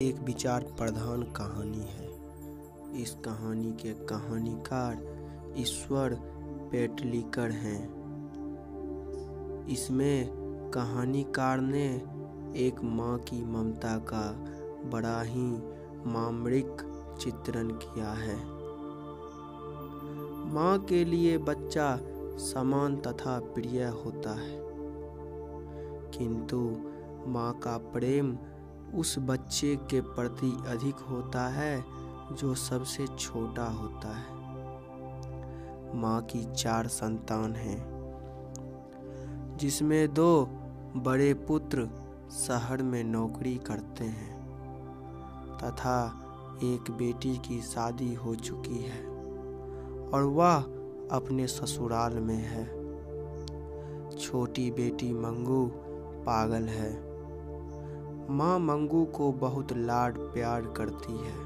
एक विचार प्रधान कहानी है। इस कहानी के कहानीकार ईश्वर पेटलीकर हैं। इसमें कहानीकार ने एक माँ की ममता का बड़ा ही मार्मिक चित्रण किया है। माँ के लिए बच्चा समान तथा प्रिय होता है, किंतु माँ का प्रेम उस बच्चे के प्रति अधिक होता है जो सबसे छोटा होता है। माँ की 4 संतान हैं, जिसमें 2 बड़े पुत्र शहर में नौकरी करते हैं तथा एक बेटी की शादी हो चुकी है और वह अपने ससुराल में है। छोटी बेटी मंगू पागल है। माँ मंगू को बहुत लाड प्यार करती है।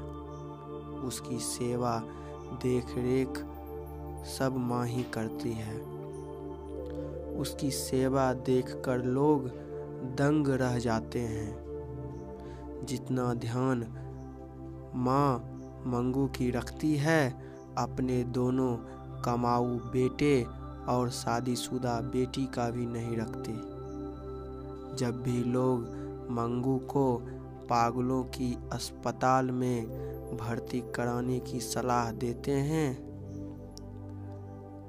उसकी सेवा देखरेख सब माँ ही करती है। उसकी सेवा देखकर लोग दंग रह जाते हैं। जितना ध्यान माँ मंगू की रखती है, अपने दोनों कमाऊ बेटे और शादीशुदा बेटी का भी नहीं रखती। जब भी लोग मंगू को पागलों की अस्पताल में भर्ती कराने की सलाह देते हैं,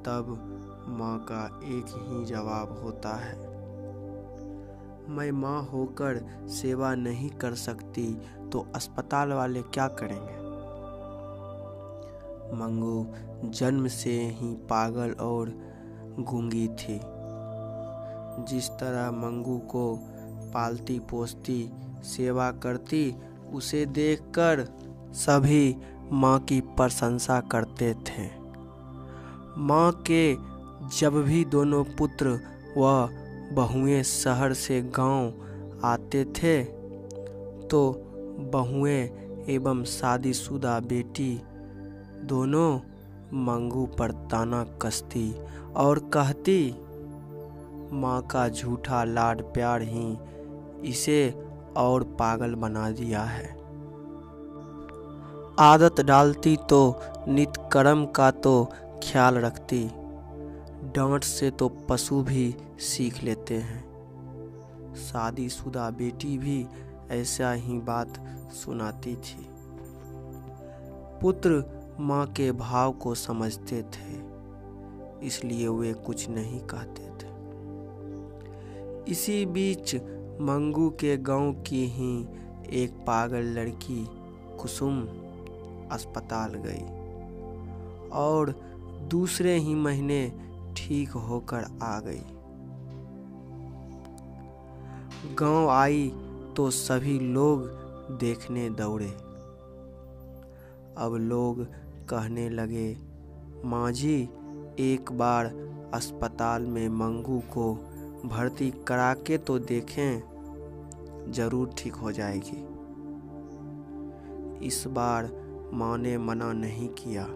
तब माँ का एक ही जवाब होता है, मैं माँ होकर सेवा नहीं कर सकती तो अस्पताल वाले क्या करेंगे। मंगू जन्म से ही पागल और गूंगी थी। जिस तरह मंगू को पालती पोसती सेवा करती, उसे देखकर सभी माँ की प्रशंसा करते थे। माँ के जब भी दोनों पुत्र व बहुएं शहर से गांव आते थे, तो बहुएं एवं शादीशुदा बेटी दोनों मंगू पर ताना कसती और कहती, माँ का झूठा लाड प्यार ही इसे और पागल बना दिया है। आदत डालती तो नित कर्म का तो ख्याल रखती, डांट से तो पशु भी सीख लेते हैं। शादीशुदा बेटी भी ऐसा ही बात सुनाती थी। पुत्र माँ के भाव को समझते थे, इसलिए वे कुछ नहीं कहते थे। इसी बीच मंगू के गांव की ही एक पागल लड़की कुसुम अस्पताल गई और दूसरे ही महीने ठीक होकर आ गई। गांव आई तो सभी लोग देखने दौड़े। अब लोग कहने लगे, माँ जी एक बार अस्पताल में मंगू को भर्ती करा के तो देखें, जरूर ठीक हो जाएगी। इस बार माँ ने मना नहीं किया।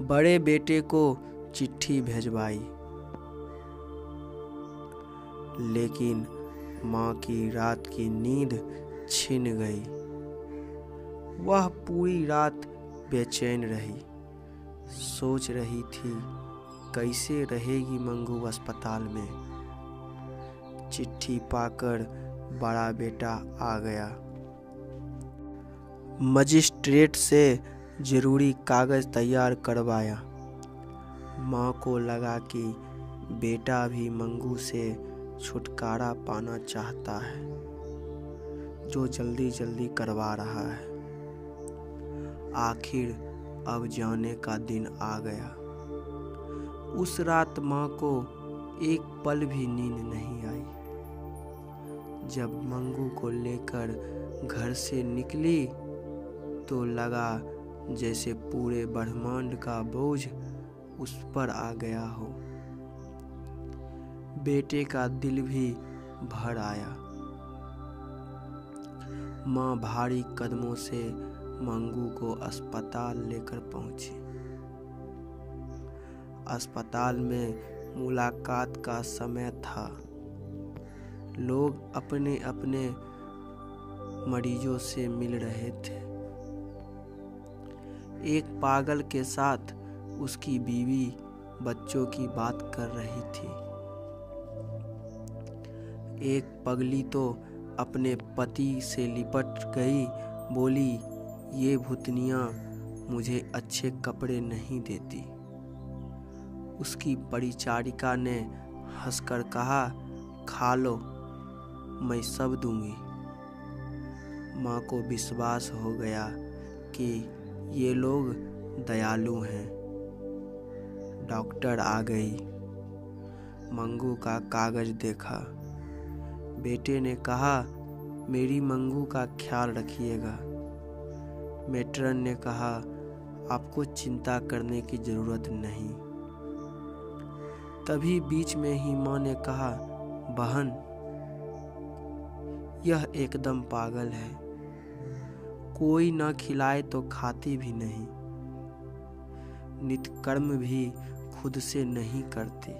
बड़े बेटे को चिट्ठी भेजवाई, लेकिन माँ की रात की नींद छिन गई। वह पूरी रात बेचैन रही, सोच रही थी कैसे रहेगी मंगू अस्पताल में। चिट्ठी पाकर बड़ा बेटा आ गया। मजिस्ट्रेट से जरूरी कागज तैयार करवाया। माँ को लगा कि बेटा भी मंगू से छुटकारा पाना चाहता है, जो जल्दी जल्दी करवा रहा है। आखिर अब जाने का दिन आ गया। उस रात माँ को एक पल भी नींद नहीं आई। जब मंगू को लेकर घर से निकली तो लगा जैसे पूरे ब्रह्मांड का बोझ उस पर आ गया हो। बेटे का दिल भी भर आया। माँ भारी कदमों से मंगू को अस्पताल लेकर पहुंची। अस्पताल में मुलाकात का समय था। लोग अपने अपने मरीजों से मिल रहे थे। एक पागल के साथ उसकी बीवी बच्चों की बात कर रही थी। एक पगली तो अपने पति से लिपट गई, बोली, ये भूतनियाँ मुझे अच्छे कपड़े नहीं देती। उसकी परिचारिका ने हंसकर कहा, खा लो, मैं सब दूंगी। माँ को विश्वास हो गया कि ये लोग दयालु हैं। डॉक्टर आ गई। मंगू का कागज देखा। बेटे ने कहा, मेरी मंगू का ख्याल रखिएगा। मैट्रन ने कहा, आपको चिंता करने की जरूरत नहीं। तभी बीच में ही माँ ने कहा, बहन, यह एकदम पागल है, कोई न खिलाए तो खाती भी नहीं, नित्य-कर्म भी खुद से नहीं करती,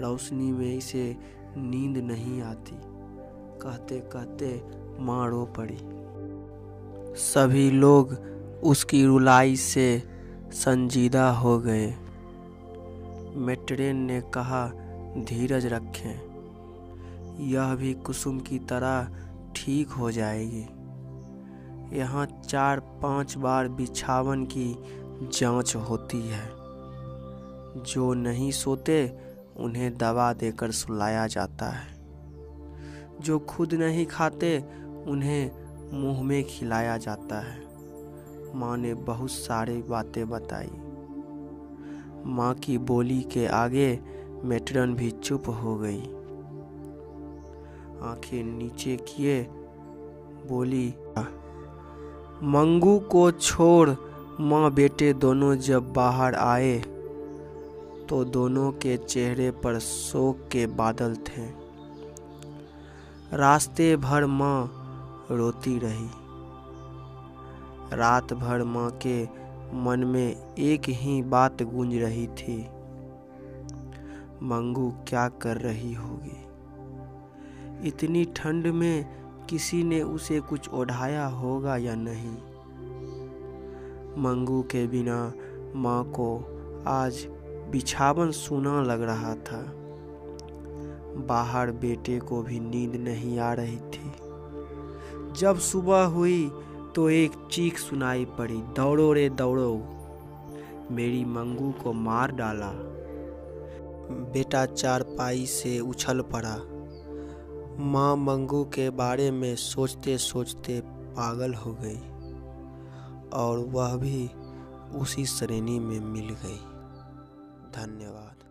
रोशनी में इसे नींद नहीं आती। कहते कहते माँ रो पड़ी। सभी लोग उसकी रुलाई से संजीदा हो गए। मैट्रेन ने कहा, धीरज रखें, यह भी कुसुम की तरह ठीक हो जाएगी। यहाँ 4-5 बार बिछावन की जांच होती है। जो नहीं सोते उन्हें दवा देकर सुलाया जाता है। जो खुद नहीं खाते उन्हें मुंह में खिलाया जाता है। माँ ने बहुत सारी बातें बताई। माँ की बोली के आगे मैट्रन भी चुप हो गई। आंखें नीचे किए बोली, मंगू को छोड़ माँ बेटे दोनों जब बाहर आए तो दोनों के चेहरे पर शोक के बादल थे। रास्ते भर माँ रोती रही। रात भर माँ के मन में एक ही बात गूंज रही थी, मंगू क्या कर रही होगी। इतनी ठंड में किसी ने उसे कुछ ओढ़ाया होगा या नहीं। मंगू के बिना माँ को आज बिछावन सूना लग रहा था। बाहर बेटे को भी नींद नहीं आ रही थी। जब सुबह हुई तो एक चीख सुनाई पड़ी, दौड़ो रे दौड़ो, मेरी मंगू को मार डाला। बेटा चारपाई से उछल पड़ा। माँ मंगू के बारे में सोचते सोचते पागल हो गई और वह भी उसी श्रेणी में मिल गई। धन्यवाद।